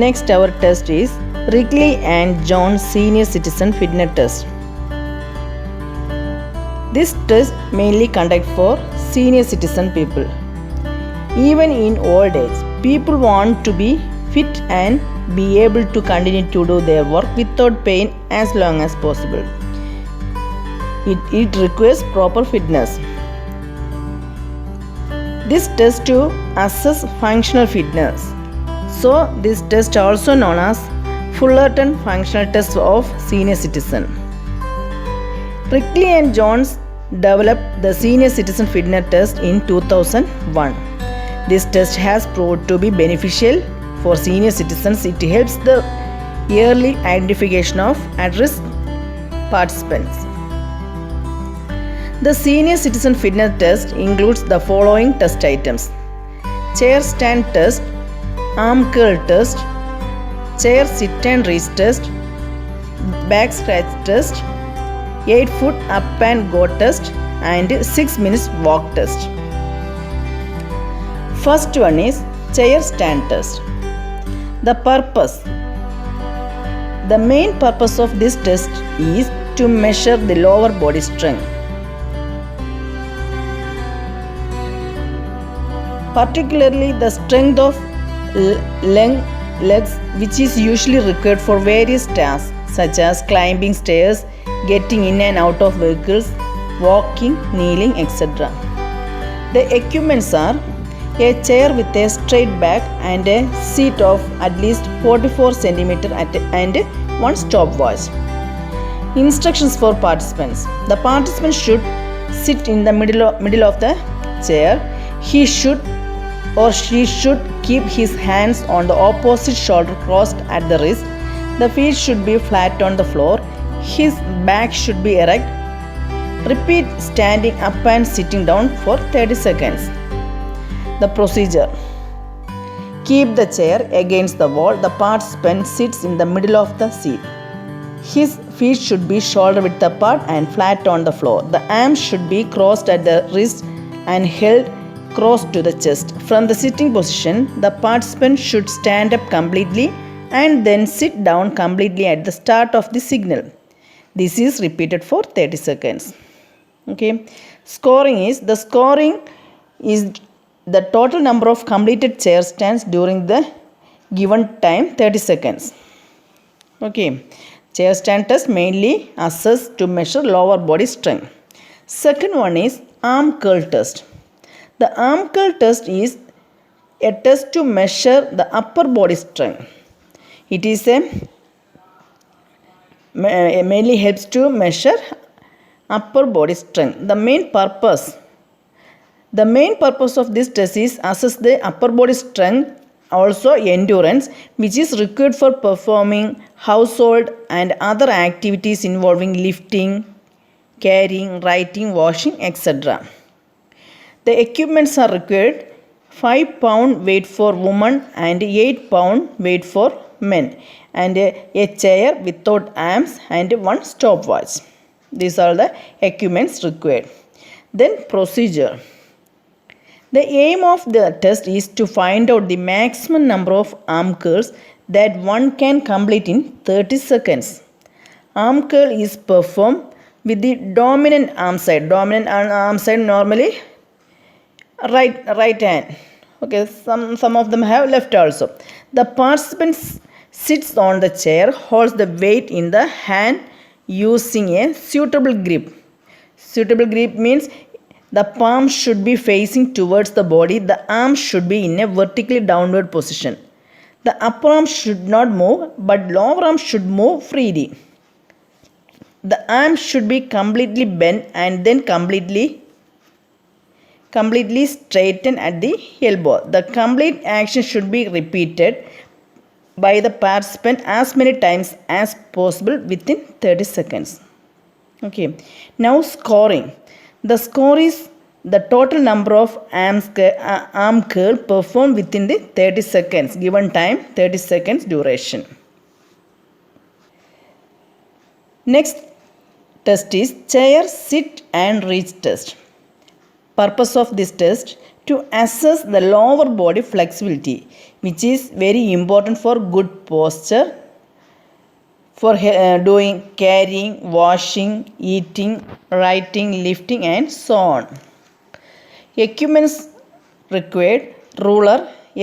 Next, our test is Wrigley and Jones Senior Citizen Fitness Test. This test mainly conducted for senior citizen people. Even in old age, people want to be fit and be able to continue to do their work without pain as long as possible. It requires proper fitness. This test to assess functional fitness. So, this test also known as Fullerton Functional Test of Senior Citizen. Wrigley and Jones developed the Senior Citizen Fitness Test in 2001. This test has proved to be beneficial for senior citizens. It helps the early identification of at-risk participants. The Senior Citizen Fitness Test includes the following test items: chair stand test, arm curl test, chair sit and reach test, back scratch test, 8-foot up and go test, and 6 minutes walk test. First one is chair stand test. The main purpose of this test is to measure the lower body strength, particularly the strength of legs, which is usually required for various tasks such as climbing stairs, getting in and out of vehicles, walking, kneeling, etc. The equipments are a chair with a straight back and a seat of at least 44 cm and one stopwatch. Instructions for participants. The participant should sit in the middle of the chair. He should or she should keep his hands on the opposite shoulder crossed at the wrist. The feet should be flat on the floor. His back should be erect. Repeat standing up and sitting down for 30 seconds. The procedure. Keep the chair against the wall. The participant sits in the middle of the seat. His feet should be shoulder width apart and flat on the floor. The arms should be crossed at the wrist and held close to the chest. From the sitting position, the participant should stand up completely and then sit down completely at the start of the signal. This is repeated for 30 seconds. Okay. Scoring is the total number of completed chair stands during the given time, 30 seconds. Okay. Chair stand test mainly assess to measure lower body strength. Second one is arm curl test. The arm curl test is a test to measure the upper body strength. It is mainly helps to measure upper body strength. The main purpose of this test is assess the upper body strength, also endurance, which is required for performing household and other activities involving lifting, carrying, writing, washing, etc. The equipments are required: 5-pound weight for women and 8-pound weight for men, and a chair without arms and one stopwatch. These are the equipments required. Then procedure. The aim of the test is to find out the maximum number of arm curls that one can complete in 30 seconds. Arm curl is performed with the dominant arm side. Dominant arm side normally right hand. Okay, some of them have left also. The participant sits on the chair, holds the weight in the hand using a suitable grip. Suitable grip means the palm should be facing towards the body. The arm should be in a vertically downward position. The upper arm should not move, but lower arm should move freely. The arm should be completely bent and then completely straightened at the elbow. The complete action should be repeated by the participant as many times as possible within 30 seconds. Okay. Now scoring. The score is the total number of arm curl performed within the 30 seconds. Given time, 30 seconds duration. Next test is chair sit and reach test. Purpose of this test: to assess the lower body flexibility. which is very important for good posture, for doing carrying, washing, eating, writing, lifting and so on. Equipments required: ruler,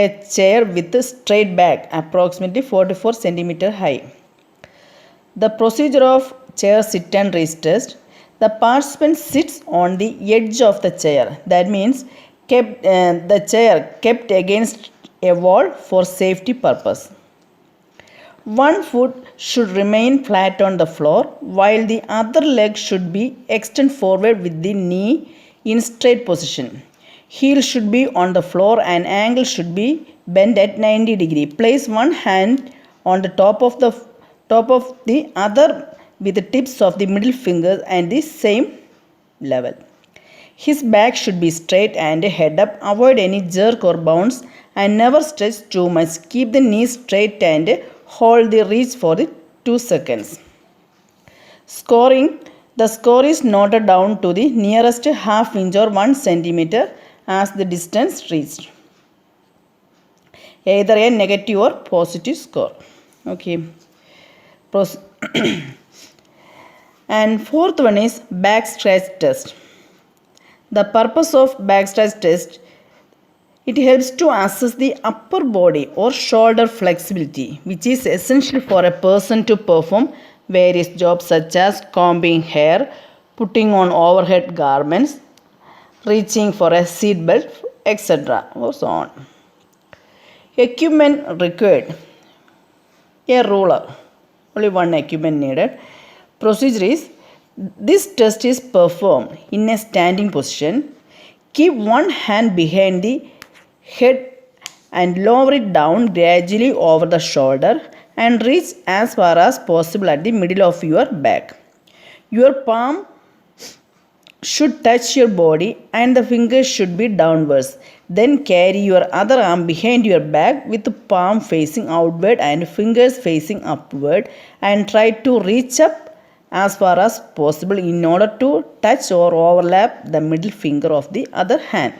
a chair with a straight back approximately 44 cm high. The procedure of chair sit and reach test: the participant sits on the edge of the chair, that means the chair kept against a wall for safety purpose. One foot should remain flat on the floor while the other leg should be extended forward with the knee in straight position. Heel should be on the floor and ankle should be bent at 90 degree. Place one hand on the top of the other with the tips of the middle fingers and the same level. His back should be straight and head up. Avoid any jerk or bounce and never stretch too much. Keep the knees straight and hold the reach for 2 seconds. Scoring: the score is noted down to the nearest half inch or 1 centimeter as the distance reached. Either a negative or positive score. Okay. And fourth one is back stretch test. The purpose of back stretch test: it helps to assess the upper body or shoulder flexibility, which is essential for a person to perform various jobs such as combing hair, putting on overhead garments, reaching for a seat belt, etc. or so on. Equipment required: a ruler, only one equipment needed. Procedure is: this test is performed in a standing position. Keep one hand behind the head and lower it down gradually over the shoulder and reach as far as possible at the middle of your back. Your palm should touch your body and the fingers should be downwards. Then carry your other arm behind your back with the palm facing outward and fingers facing upward and try to reach up as far as possible in order to touch or overlap the middle finger of the other hand.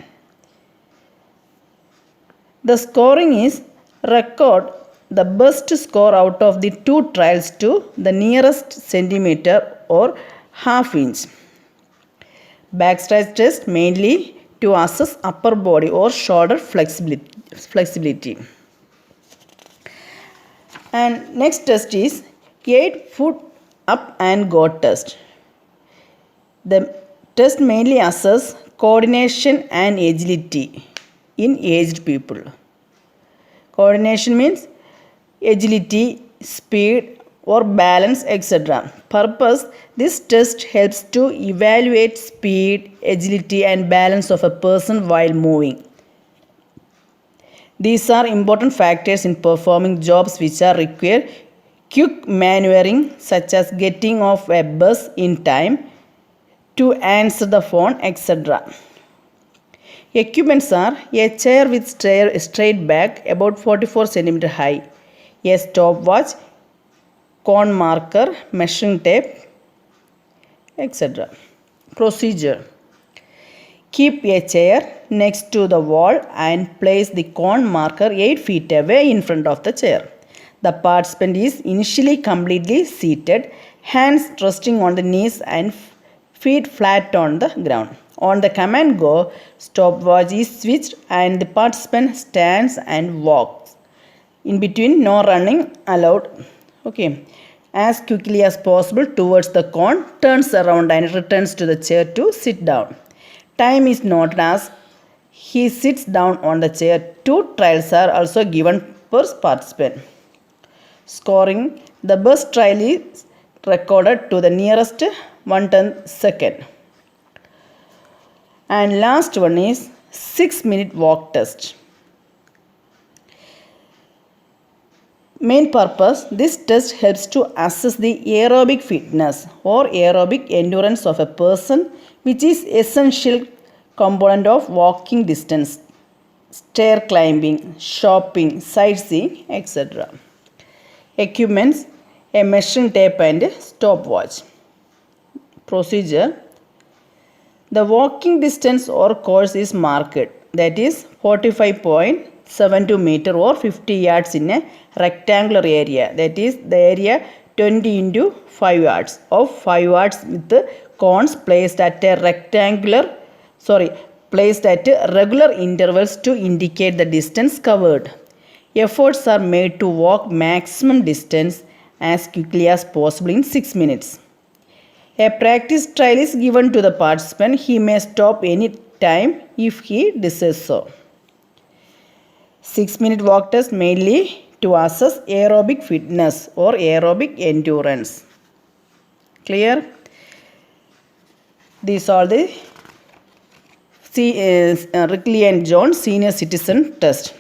The scoring is: record the best score out of the 2 trials to the nearest centimeter or half inch. Back stretch test mainly to assess upper body or shoulder flexibility. And next test is 8 foot up and go test. The test mainly assess coordination and agility in aged people. Coordination means agility, speed or balance, etc. Purpose: this test helps to evaluate speed, agility and balance of a person while moving. These are important factors in performing jobs which are require quick maneuvering, such as getting off a bus in time, to answer the phone, etc. Equipments are: a chair with straight back about 44 cm high, a stopwatch, cone marker, measuring tape, etc. Procedure: keep a chair next to the wall and place the cone marker 8 feet away in front of the chair. The participant is initially completely seated, hands resting on the knees and feet flat on the ground. On the command go, stopwatch is switched and the participant stands and walks. In between, no running allowed. Okay. As quickly as possible towards the cone, turns around and returns to the chair to sit down. Time is noted as he sits down on the chair. 2 trials are also given per participant. Scoring: the best trial is recorded to the nearest 1/10 second. And last one is 6-minute walk test. Main purpose: this test helps to assess the aerobic fitness or aerobic endurance of a person, which is essential component of walking distance, stair climbing, shopping, sightseeing, etc. Equipments: a measuring tape and a stopwatch. Procedure: the walking distance or course is marked, that is 45 72 meter or 50 yards in a rectangular area. That is the area 20 into 5 yards of 5 yards with the cones placed at regular intervals to indicate the distance covered. Efforts are made to walk maximum distance as quickly as possible in 6 minutes. A practice trial is given to the participant. He may stop any time if he desires so. 6-minute walk test mainly to assess aerobic fitness or aerobic endurance. Clear? These are the Rickley and Jones senior citizen test.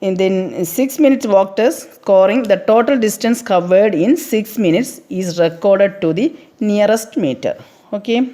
And then 6-minute walk test scoring, the total distance covered in 6 minutes is recorded to the nearest meter. Okay.